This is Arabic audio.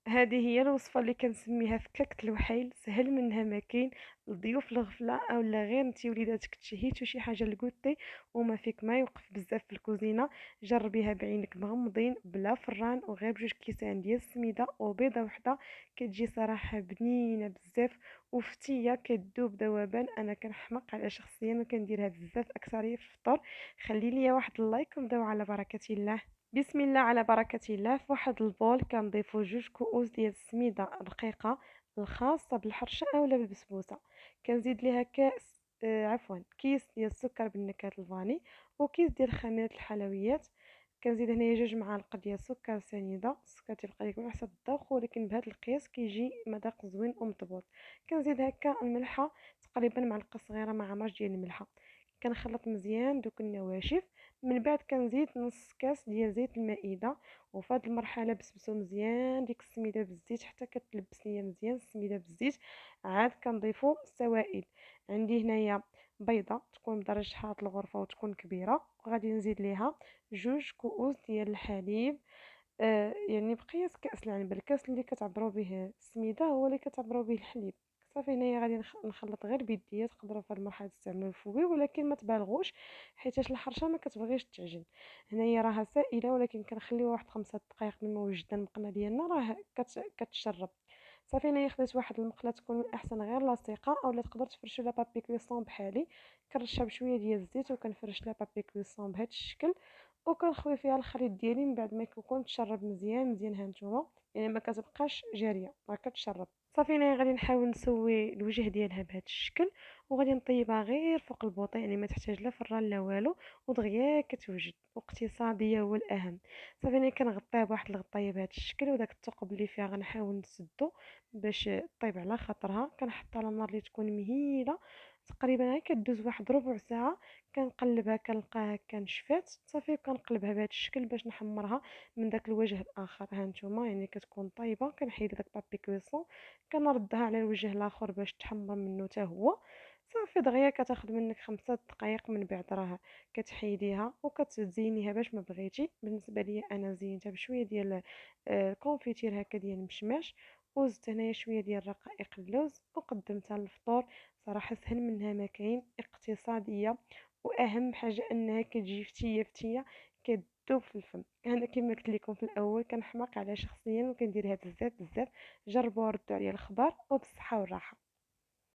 هذه هي الوصفة اللي كنسميها فكاكة الوحيل، سهل منها ما كاين. لضيوف الغفلة اولا غير نتي وليداتك تشهيتو شي حاجة لكوتي وما فيك ما يوقف بزاف في الكوزينة، جربيها بعينك مغمضين بلا فران وغير بجوج كيسان ديال السميدة وبيضة وحدة. كتجي صراحة بنينة بزاف وفتية كتذوب ذوبان. انا كنحماق على شخصيا وكنديرها بزاف اكثرية في الفطور. خلي لي واحد اللايك ونبداو على بركة الله. بسم الله على بركة الله. في واحد البول كنضيفو 2 كؤوس ديال السميده رقيقه الخاصه بالحرشه اولا بالبسبوسه. كنزيد ليها كاس كيس ديال السكر بالنكهه الفاني وكيس ديال خميره الحلويات. كنزيد هنايا 2 معالق ديال سكر سنيده. السكر تيبقى لك على حسب الذوق ولكن بهذا القياس كيجي مذاق زوين ومضبوط. كنزيد هكا الملحه تقريبا معلقه صغيره مع مرج ديال الملحه. كنخلط مزيان دوك النواشف. من بعد كنزيد نص كاس ديال زيت المائده. وفي هذه المرحله بسبسو مزيان ديك السميده بالزيت حتى كتلبس ليا مزيان السميده بالزيت. عاد كنضيفو السوائل. عندي هنايا بيضه تكون بدرجه حراره الغرفه وتكون كبيره وغادي نزيد ليها 2 كؤوس ديال الحليب. يعني بقياس كاس العنبه. الكاس اللي كتعبروا به السميده هو اللي كتعبروا به الحليب. صافي هنايا غادي نخلط غير بيديا. تقدروا في هذه المرحله تستعملوا الفوي ولكن ما تبالغوش حيتاش الحرشه ما كتبغيش تعجن. هنايا راها سائله ولكن كنخليوها واحد 5 دقائق مما وجدنا المقله ديالنا راه كتشرب. صافي هنايا خديت واحد المقله تكون من الاحسن غير لاصقه اولا تقدر تفرشوا لا بابي كويسون بحالي. كنرشها بشويه ديال الزيت وكنفرش لا بابي كويسون بهذا الشكل وكنخوي فيها الخليط ديالي من بعد ما يكون تشرب مزيان مزيان. ها نتوما يعني ما كتبقاش جاريه راه كتشرب. صافي انا غادي نحاول نسوي الوجه ديالها بهذا الشكل وغادي نطيبها غير فوق البوطه يعني ما تحتاج لا فران لا والو ودغيا كتوجد واقتصاديه هو الاهم. صافي انا كنغطيها بواحد الغطايه بهذا الشكل وداك الثقب اللي فيها غنحاول نسدو باش طيب على خاطرها. كنحطها على النار اللي تكون مهيله تقريبا هي كدوز واحد ربع ساعه. كنقلبها كنلقاها هكا نشفات صافي كنقلبها بهذا الشكل باش نحمرها من داك الوجه الاخر. ها نتوما يعني كتكون طايبه. كنحيد داك بابي كويسون كنردها على الوجه الاخر باش تحمر منه حتى هو. صافي دغيا كتاخذ منك 5 دقائق من بعد راه كتحيديها وكتزينيها باش ما بغيتي. بالنسبه لي انا زينتها بشويه ديال كونفيتير هكا ديال المشماش وزدت هنايا شويه ديال رقائق اللوز وقدمتها للفطور. صراحه سهل منها ما كاين اقتصاديه واهم حاجه انها كتجي فتيه فتيه كتذوب في الفم. انا كما قلت لكم في الاول كنحماق على شخصيا وكنديرها بزاف بزاف. جربوا وردوا عليا الخبر وبالصحه والراحه.